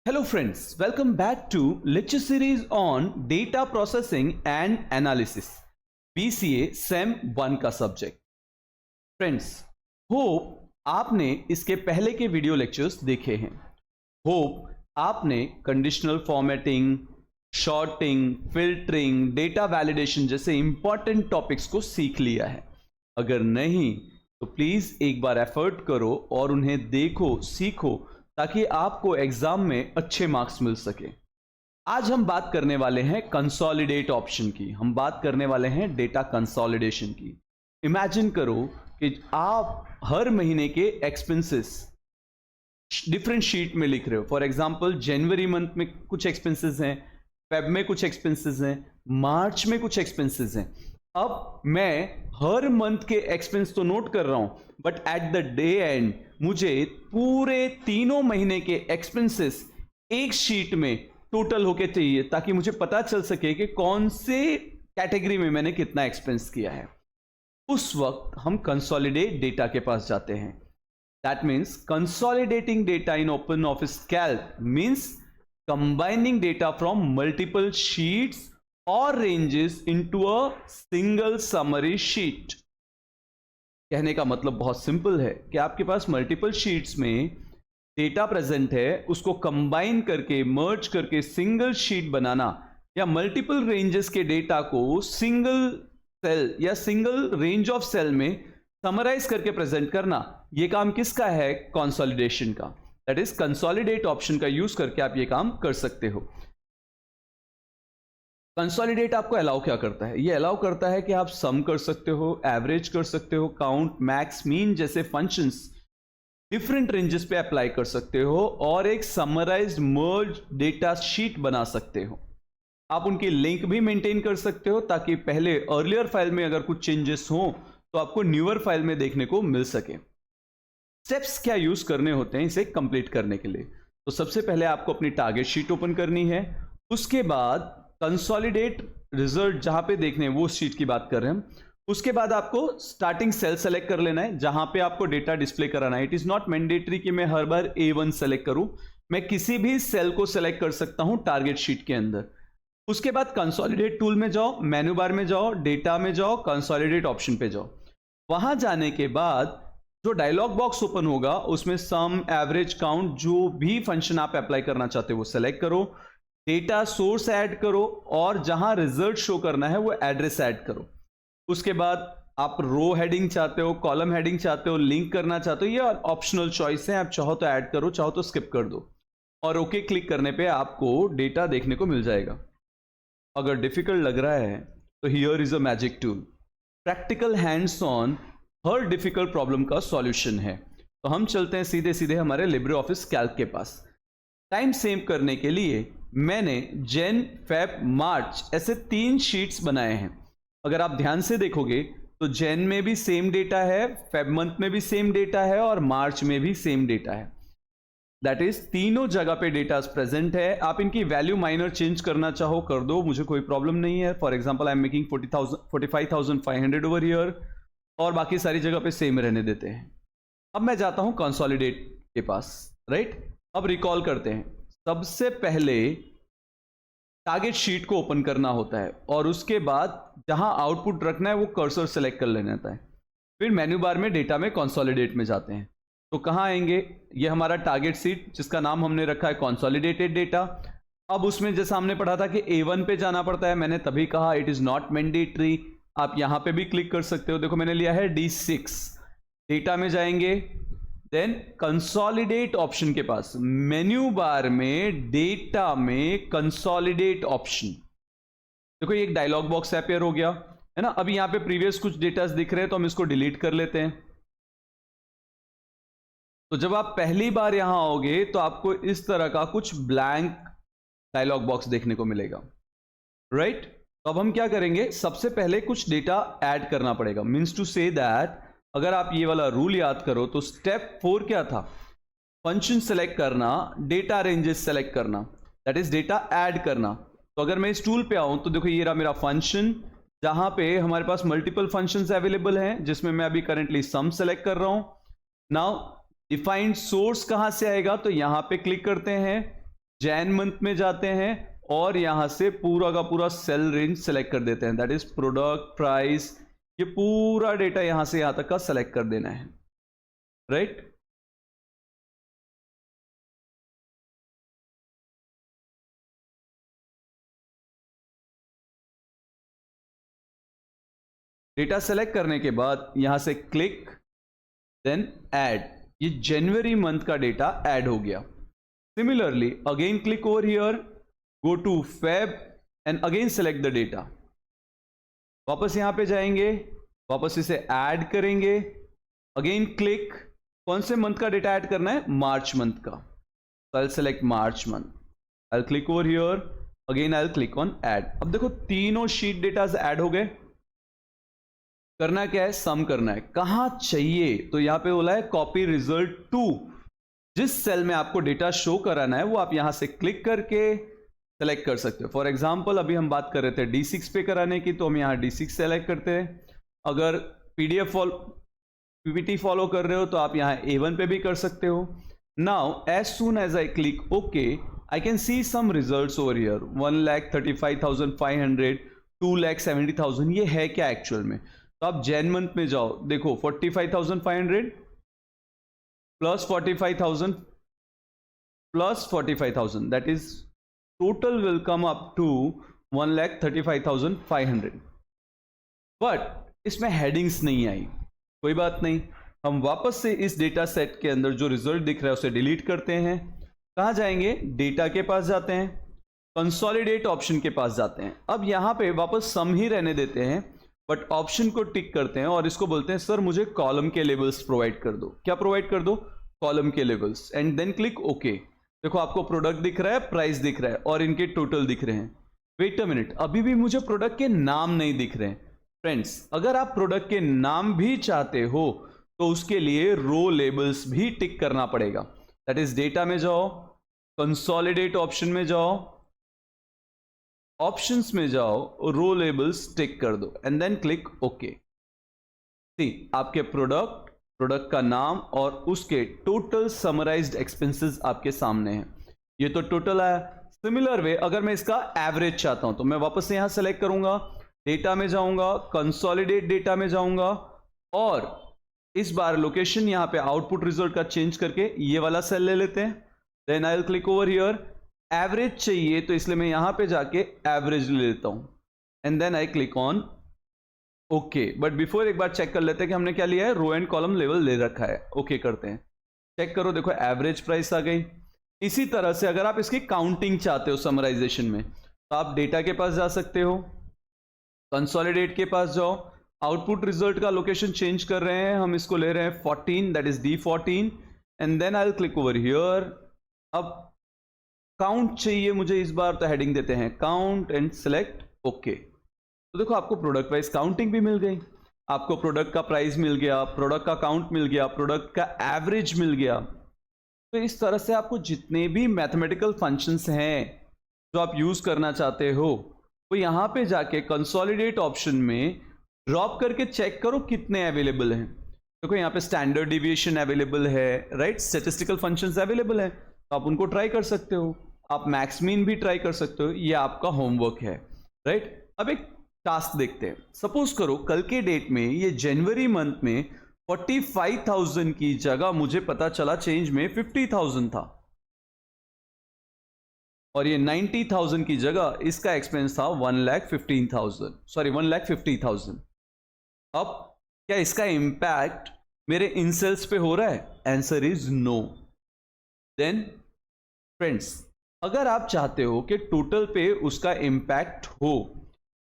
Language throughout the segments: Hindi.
Hello friends, welcome back to lecture series on data processing and analysis, BCA SEM 1 का सब्जेक्ट। फ्रेंड्स, होप आपने इसके पहले के वीडियो लेक्चर्स देखे हैं। होप आपने conditional formatting, sorting, filtering, data validation जैसे इंपॉर्टेंट टॉपिक्स को सीख लिया है। अगर नहीं तो प्लीज एक बार एफर्ट करो और उन्हें देखो, सीखो, ताकि आपको एग्जाम में अच्छे मार्क्स मिल सके। आज हम बात करने वाले हैं कंसोलिडेट ऑप्शन की, हम बात करने वाले हैं डेटा कंसोलिडेशन की। इमेजिन करो कि आप हर महीने के एक्सपेंसेस डिफरेंट शीट में लिख रहे हो। फॉर एग्जांपल, जनवरी मंथ में कुछ एक्सपेंसेस हैं, फेब में कुछ एक्सपेंसेस हैं, मार्च में कुछ एक्सपेंसेस हैं। अब मैं हर मंथ के एक्सपेंस तो नोट कर रहा हूं, but at the day and मुझे पूरे तीनों महीने के एक्सपेंसेस एक शीट में टोटल होके चाहिए, ताकि मुझे पता चल सके कि कौन से कैटेगरी में मैंने कितना एक्सपेंस किया है। उस वक्त हम कंसोलिडेट डेटा के पास जाते हैं। That means consolidating data in Open Office Calc means combining data from multiple sheets और ranges into a single summary sheet. कहने का मतलब बहुत सिंपल है कि आपके पास मल्टीपल शीट्स में डेटा प्रेजेंट है, उसको कंबाइन करके, मर्ज करके सिंगल शीट बनाना, या मल्टीपल रेंजेस के डेटा को सिंगल सेल या सिंगल रेंज ऑफ सेल में समराइज करके प्रेजेंट करना, यह काम किसका है? कंसोलिडेशन का। दैट इज कंसोलिडेट ऑप्शन का यूज करके आप ये काम कर सकते हो। कंसोलिडेट आपको अलाउ क्या करता है? ये अलाउ करता है कि आप सम कर सकते हो, एवरेज कर सकते हो, काउंट, मैक्स, मीन जैसे फंक्शंस डिफरेंट रेंजेस पे अप्लाई कर सकते हो और एक समराइज्ड मर्ज डेटा शीट बना सकते हो। आप उनकी लिंक भी मेंटेन कर सकते हो, ताकि पहले अर्लियर फाइल में अगर कुछ चेंजेस हो तो आपको न्यूअर फाइल में देखने को मिल सके। स्टेप्स क्या यूज करने होते हैं इसे कंप्लीट करने के लिए? तो सबसे पहले आपको अपनी टारगेट शीट ओपन करनी है। उसके बाद कंसोलिडेट रिजल्ट जहां पे देखने हैं वो शीट की बात कर रहे हैं हम। उसके बाद आपको स्टार्टिंग सेल सेलेक्ट कर लेना है जहां पे आपको डेटा डिस्प्ले कराना है। इट इज नॉट मैंडेटरी कि मैं हर बार A1 सेलेक्ट करूं, मैं किसी भी सेल को सेलेक्ट कर सकता हूं टारगेट शीट के अंदर। उसके बाद कंसोलिडेट टूल में जाओ, मेन्यू बार में जाओ, डेटा में जाओ, कंसोलिडेट ऑप्शन पे जाओ। वहां जाने के बाद जो डायलॉग बॉक्स ओपन होगा उसमें सम, एवरेज, काउंट जो भी फंक्शन आप अप्लाई करना चाहते हो वो सेलेक्ट करो, डेटा सोर्स ऐड करो और जहां रिजल्ट शो करना है वो एड्रेस ऐड करो। उसके बाद आप रो हेडिंग चाहते हो, कॉलम हेडिंग चाहते हो, लिंक करना चाहते हो, ये ऑप्शनल चॉइस है, आप चाहो तो ऐड करो, चाहो तो स्किप कर दो। और ओके क्लिक करने पे आपको डेटा देखने को मिल जाएगा। अगर डिफिकल्ट लग रहा है तो here is a magic tool. Practical hands on her difficult problem का सॉल्यूशन है। तो हम चलते हैं सीधे सीधे हमारे लिब्रे ऑफिस कैल्क के पास। टाइम सेव करने के लिए मैंने जैन, फेब, मार्च ऐसे 3 शीट्स बनाए हैं। अगर आप ध्यान से देखोगे तो जैन में भी सेम डेटा है, फेब मंथ में भी सेम डेटा है और मार्च में भी सेम डेटा है। दैट इज तीनों जगह पे डेटा प्रेजेंट है। आप इनकी वैल्यू माइनर चेंज करना चाहो कर दो, मुझे कोई प्रॉब्लम नहीं है। For example, I am making 45,500 over here और बाकी सारी जगह पे सेम रहने देते हैं। अब मैं जाता हूं कंसोलिडेट के पास, राइट? अब रिकॉल करते हैं। सबसे पहले टारगेट शीट को ओपन करना होता है और उसके बाद जहां आउटपुट रखना है वो कर्सर सेलेक्ट कर लेना होता है। फिर मेन्यू बार में डेटा में कंसोलिडेट में जाते हैं। तो कहां आएंगे? ये हमारा टारगेट शीट जिसका नाम हमने रखा है कंसोलिडेटेड डेटा। अब उसमें जैसा हमने पढ़ा था कि A1 पे जाना पड़ता है, मैंने तभी कहा इट इज नॉट मैंडेटरी। आप यहां पे भी क्लिक कर सकते हो। देखो मैंने लिया है D6। डेटा में जाएंगे, देन कंसोलिडेट ऑप्शन के पास, मेन्यू बार में डेटा में कंसोलिडेट ऑप्शन। देखो ये एक डायलॉग बॉक्स अपेयर हो गया है ना। अभी यहां पे प्रीवियस कुछ डेटा दिख रहे हैं तो हम इसको डिलीट कर लेते हैं। तो जब आप पहली बार यहां आओगे तो आपको इस तरह का कुछ ब्लैंक डायलॉग बॉक्स देखने को मिलेगा, राइट? तो अब हम क्या करेंगे? सबसे पहले कुछ डेटा ऐड करना पड़ेगा। मीन्स टू से दैट अगर आप ये वाला रूल याद करो तो स्टेप 4 क्या था? फंक्शन सेलेक्ट करना, डेटा रेंजेस सेलेक्ट करना, दैट इज डेटा ऐड करना। तो अगर मैं इस टूल पे आऊं तो देखो ये रहा मेरा फंक्शन, जहां पे हमारे पास मल्टीपल फंक्शंस अवेलेबल हैं, जिसमें मैं अभी करंटली सम सेलेक्ट कर रहा हूं। नाउ डिफाइंड सोर्स कहां से आएगा? तो यहां पे क्लिक करते हैं, जैन मंथ में जाते हैं और यहां से पूरा का पूरा सेल रेंज सेलेक्ट कर देते हैं, दैट इज प्रोडक्ट प्राइस, ये पूरा डेटा यहां से यहां तक का सेलेक्ट कर देना है, राइट। डेटा सेलेक्ट करने के बाद यहां से क्लिक, देन ऐड, ये जनवरी मंथ का डेटा ऐड हो गया। Similarly again click over here, go to Feb and again select the data. वापस यहां पे जाएंगे, वापस इसे ऐड करेंगे, अगेन क्लिक, कौन से मंथ का डेटा ऐड करना है, मार्च मंथ का, तो I select March month, I click over here, again I click on add. अब देखो तीनों शीट डेटाज ऐड हो गए। करना क्या है, सम करना है, कहां चाहिए, तो यहां पे बोला है कॉपी रिजल्ट टू, जिस सेल में आपको डेटा शो कराना है वो आप यहां से क्लिक करके सेलेक्ट कर सकते हो। फॉर एग्जांपल अभी हम बात कर रहे थे D6 पे कराने की, तो हम यहां D6 सेलेक्ट करते हैं। अगर PDF PPT फॉलो कर रहे हो तो आप यहां A1 पे भी कर सकते हो। Now as soon as I click okay, I can see some results over here, 1,35,500, 2,70,000, ये है क्या एक्चुअल में। तो आप जैन मंथ में जाओ, देखो 45,500 plus 45,000 plus 45,000, that is total will come up to 1,35,500। But इसमें हेडिंग्स नहीं आई, कोई बात नहीं, हम वापस से इस डेटा सेट के अंदर जो रिजल्ट दिख रहा है उसे डिलीट करते हैं। कहां जाएंगे, डेटा के पास जाते हैं, कंसोलिडेट ऑप्शन के पास जाते हैं। अब यहां पे वापस सम ही रहने देते हैं, बट ऑप्शन को टिक करते हैं और इसको बोलते हैं सर मुझे कॉलम के लेबल्स प्रोवाइड कर दो। क्या प्रोवाइड कर दो, कॉलम के labels, and then click okay. देखो आपको प्रोडक्ट दिख रहा है, प्राइस दिख रहा है और इनके टोटल दिख रहे हैं। वेट अ मिनट, अभी भी मुझे प्रोडक्ट के नाम नहीं दिख रहे हैं। फ्रेंड्स अगर आप प्रोडक्ट के नाम भी चाहते हो तो उसके लिए रो लेबल्स भी टिक करना पड़ेगा, दैट इज डेटा में जाओ, कंसोलिडेट ऑप्शन में जाओ, ऑप्शंस में जाओ, रो लेबल्स टिक कर दो एंड देन क्लिक ओके। सी आपके प्रोडक्ट का नाम और उसके टोटल समराइज्ड एक्सपेंसेस आपके सामने हैं। ये तो टोटल है। सिमिलर वे अगर मैं इसका एवरेज चाहता हूं तो मैं वापस से यहां सेलेक्ट करूंगा, डेटा में जाऊंगा, कंसोलिडेट डेटा में जाऊंगा और इस बार लोकेशन यहां पे आउटपुट रिजल्ट का चेंज करके ये वाला सेल ले लेते हैं। Then I will click over here, average चाहिए तो इसलिए मैं यहां पे जाके एवरेज ले लेता हूं and then I click on okay. But before एक बार चेक कर लेते हैं कि हमने क्या लिया है, रो एंड कॉलम लेवल ले रखा है। ओके करते हैं, चेक करो, देखो एवरेज प्राइस आ गई। इसी तरह से अगर आप इसकी काउंटिंग चाहते हो समराइजेशन में तो आप डेटा के पास जा सकते हो, कंसोलिडेट के पास जाओ, आउटपुट रिजल्ट का लोकेशन चेंज कर रहे हैं, हम इसको ले रहे हैं 14, that is D14 and then I will click over here. अब काउंट चाहिए मुझे इस बार, तो हेडिंग देते हैं काउंट एंड सेलेक्ट ओके। तो देखो आपको प्रोडक्ट वाइज काउंटिंग भी मिल गई, आपको प्रोडक्ट का प्राइस मिल गया, प्रोडक्ट का काउंट मिल गया, प्रोडक्ट का एवरेज मिल गया। तो इस तरह से आपको जितने भी मैथमेटिकल फंक्शंस हैं जो आप यूज करना चाहते हो वो यहां पे जाके कंसोलिडेट ऑप्शन में ड्रॉप करके चेक करो कितने अवेलेबल हैं। देखो यहाँ पे स्टैंडर्ड डिविएशन अवेलेबल है, राइट, स्टैटिस्टिकल फंक्शंस अवेलेबल है, तो आप उनको ट्राई कर सकते हो, आप मैक्स मीन भी ट्राई कर सकते हो, ये आपका होमवर्क है, राइट। अब एक टास्क देखते हैं। सपोज करो कल के डेट में ये जनवरी मंथ में 45,000 की जगह मुझे पता चला चेंज में 50,000 था और ये 90,000 की जगह इसका एक्सपेंस था 1,50,000। अब क्या इसका इंपैक्ट मेरे इनसेल्स पे हो रहा है? Answer is no. Then friends अगर आप चाहते हो कि टोटल पे उसका इंपैक्ट हो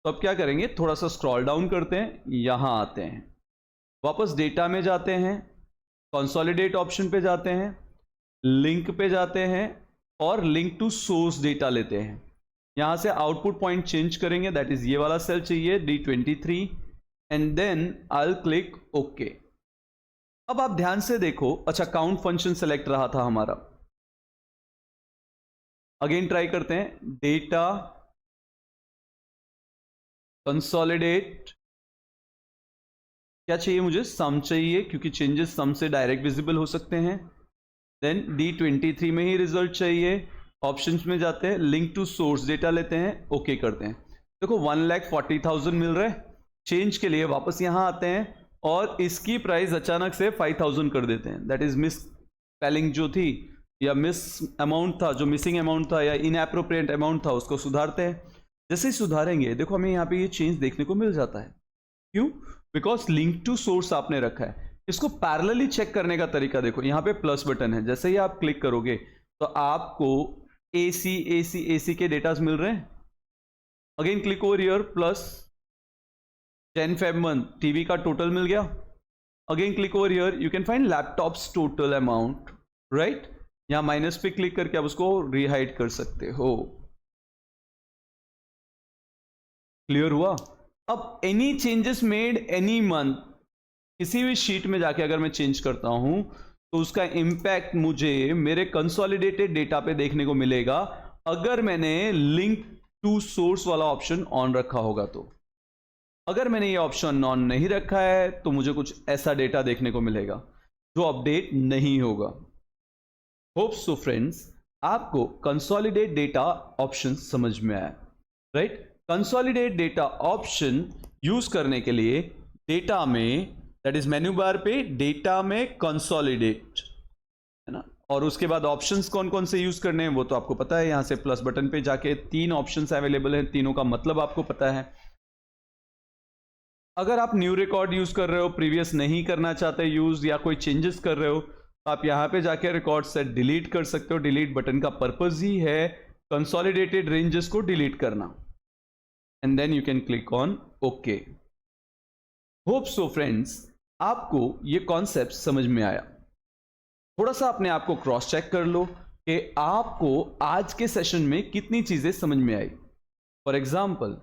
तो अब क्या करेंगे, थोड़ा सा स्क्रॉल डाउन करते हैं, यहां आते हैं, वापस डेटा में जाते हैं, कंसोलिडेट ऑप्शन पे जाते हैं, लिंक पे जाते हैं और लिंक टू सोर्स डेटा लेते हैं। यहां से आउटपुट पॉइंट चेंज करेंगे, दैट इज ये वाला सेल चाहिए D23 and then I will click okay. अब आप ध्यान से देखो, अच्छा काउंट फंक्शन सेलेक्ट रहा था हमारा, अगेन ट्राई करते हैं, डेटा, कंसोलिडेट, क्या चाहिए मुझे, सम चाहिए क्योंकि चेंजेस सम से डायरेक्ट विजिबल हो सकते हैं। देन D23 में ही रिजल्ट चाहिए ऑप्शंस में जाते हैं, लिंक टू सोर्स डेटा लेते हैं, ओके करते हैं। देखो 1,40,000 मिल रहा है, चेंज के लिए वापस यहां आते हैं और इसकी प्राइस अचानक से 5,000 कर देते हैं। दैट इज मिस स्पेलिंग जो थी या मिस अमाउंट था, जो मिसिंग अमाउंट था या इनएप्रोप्रिएट अमाउंट था, उसको सुधारते हैं। जैसे ही सुधारेंगे देखो हमें यहाँ पे ये चेंज देखने को मिल जाता है। क्यों? बिकॉज लिंक टू सोर्स आपने रखा है। इसको पैरेलली चेक करने का तरीका देखो, यहाँ पे प्लस बटन है, जैसे ही आप क्लिक करोगे तो आपको AC के डेटास मिल रहे हैं। Again click over here, plus 10 Feb month TV का टोटल मिल गया। Again click over here, you can find laptops total amount, right. यहां माइनस पे क्लिक करके आप उसको रिहाइड कर सकते हो। क्लियर हुआ? अब any changes made any month, किसी भी शीट में जाके अगर मैं चेंज करता हूं तो उसका इंपैक्ट मुझे मेरे कंसोलिडेटेड डेटा पे देखने को मिलेगा, अगर मैंने लिंक टू सोर्स वाला ऑप्शन ऑन रखा होगा तो। अगर मैंने ये ऑप्शन ऑन नहीं रखा है तो मुझे कुछ ऐसा डेटा देखने को मिलेगा जो अपडेट नहीं होगा। होप सो फ्रेंड्स, आपको कंसोलिडेट डेटा ऑप्शन समझ में आया, right. Consolidate data option use करने के लिए डेटा में, दैट इज मेन्यू बार पे डेटा में कंसोलिडेट, है ना। और उसके बाद ऑप्शंस कौन कौन से यूज करने हैं वो तो आपको पता है। यहां से प्लस बटन पे जाके 3 ऑप्शंस अवेलेबल हैं, तीनों का मतलब आपको पता है। अगर आप न्यू रिकॉर्ड यूज कर रहे हो, प्रीवियस नहीं करना चाहते यूज, या कोई चेंजेस कर रहे हो, तो आप यहां पे जाके रिकॉर्ड सेट डिलीट कर सकते हो। डिलीट बटन का पर्पस ही है कंसोलिडेटेड रेंजेस को डिलीट करना। And then you can click on okay. Hope so friends, आपको ये कॉन्सेप्ट समझ में आया। थोड़ा सा अपने आप को क्रॉस चेक कर लो कि आपको आज के सेशन में कितनी चीजें समझ में आई। For example,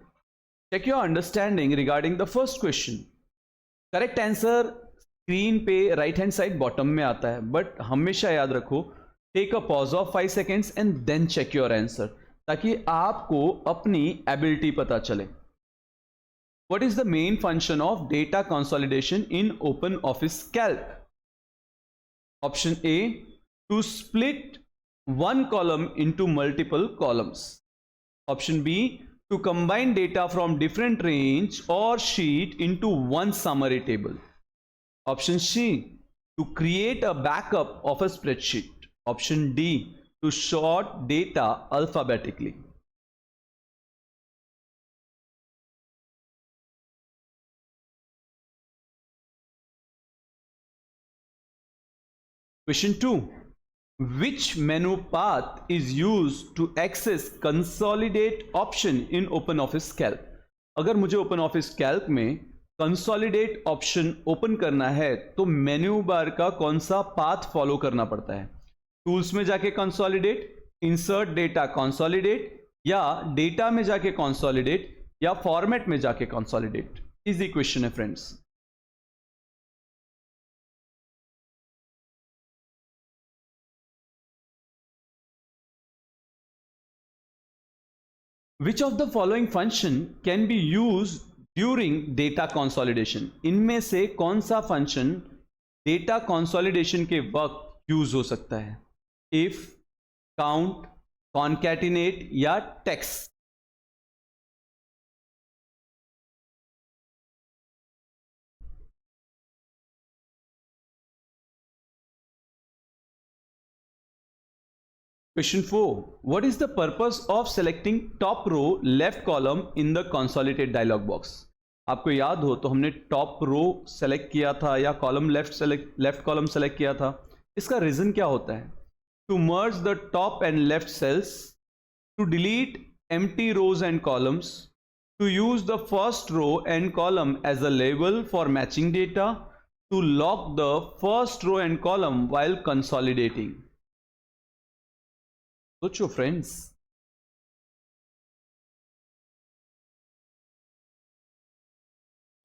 check your understanding regarding the first question. Correct answer screen पे राइट हैंड साइड बॉटम में आता है, बट हमेशा याद रखो take a pause of 5 seconds and then check your answer, ताकि आपको अपनी एबिलिटी पता चले। What is the main function of data consolidation in OpenOffice Calc? Option A, to split one column into multiple columns. Option B, to combine data from different range or sheet into one summary table. Option C, to create a backup of a spreadsheet. Option D, to sort data alphabetically. Question 2. Which menu path is used to access consolidate option in OpenOffice Calc? अगर मुझे OpenOffice Calc में consolidate option ओपन करना है तो मेन्यू बार का कौन सा पाथ फॉलो करना पड़ता है? टूल्स में जाके consolidate, insert data consolidate, या डेटा में जाके consolidate, या फॉर्मेट में जाके consolidate? इजी क्वेश्चन है friends. Which of the following function can be used during data consolidation? इनमें से कौन सा फंक्शन डेटा कंसोलिडेशन के वक्त यूज हो सकता है? इफ, काउंट, कॉन्कैटिनेट या text? Question 4. What is the purpose of selecting top row left column in the consolidated dialog box? आपको याद हो तो हमने टॉप रो सेलेक्ट किया था या कॉलम लेफ्ट कॉलम सेलेक्ट किया था। इसका रीजन क्या होता है? To merge the top and left cells, to delete empty rows and columns, to use the first row and column as a label for matching data, to lock the first row and column while consolidating. सोचो friends.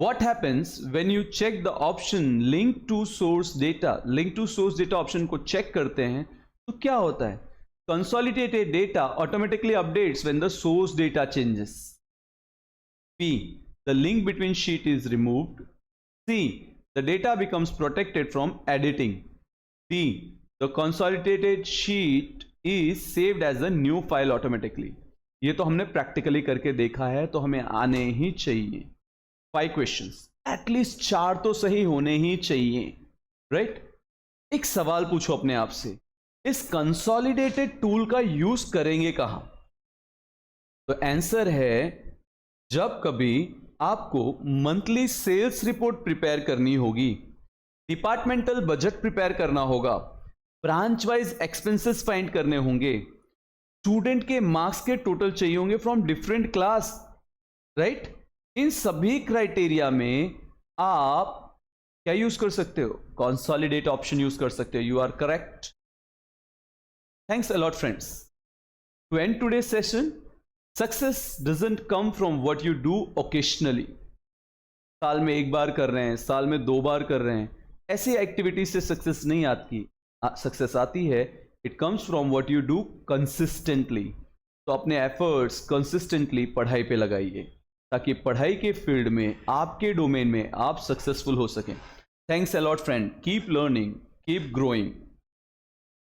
What happens when you check the option link to source data? Link to source data option को चेक करते हैं तो क्या होता है? Consolidated data automatically updates when the source data changes. B, the link between sheet is removed. C, the data becomes protected from editing. D, the consolidated sheet is saved as a new file automatically. ये तो हमने प्रैक्टिकली करके देखा है, तो हमें आने ही चाहिए। 5 क्वेश्चंस, एटलीस्ट 4 तो सही होने ही चाहिए, राइट? एक सवाल पूछो अपने आप से, इस कंसोलिडेटेड टूल का यूज करेंगे कहां? तो आंसर है, जब कभी आपको मंथली सेल्स रिपोर्ट प्रिपेयर करनी होगी, डिपार्टमेंटल बजट प्रिपेयर करना होगा, ब्रांच वाइज एक्सपेंसेस फाइंड करने होंगे, स्टूडेंट के मार्क्स के टोटल चाहिए होंगे फ्रॉम डिफरेंट क्लास, राइट? इन सभी क्राइटेरिया में आप क्या यूज कर सकते हो? कंसोलिडेट ऑप्शन यूज कर सकते हो। You are correct. Thanks a lot friends. To end today session, success doesn't come from what you do occasionally. साल में 1 बार कर रहे हैं, साल में 2 बार कर रहे हैं, ऐसी एक्टिविटीज से सक्सेस नहीं आती। सक्सेस आती है, it comes from what you do consistently. तो अपने एफर्ट्स कंसिस्टेंटली पढ़ाई पे लगाइए, ताकि पढ़ाई के फील्ड में, आपके डोमेन में आप सक्सेसफुल हो सकें। Thanks a lot friend. Keep learning, keep growing.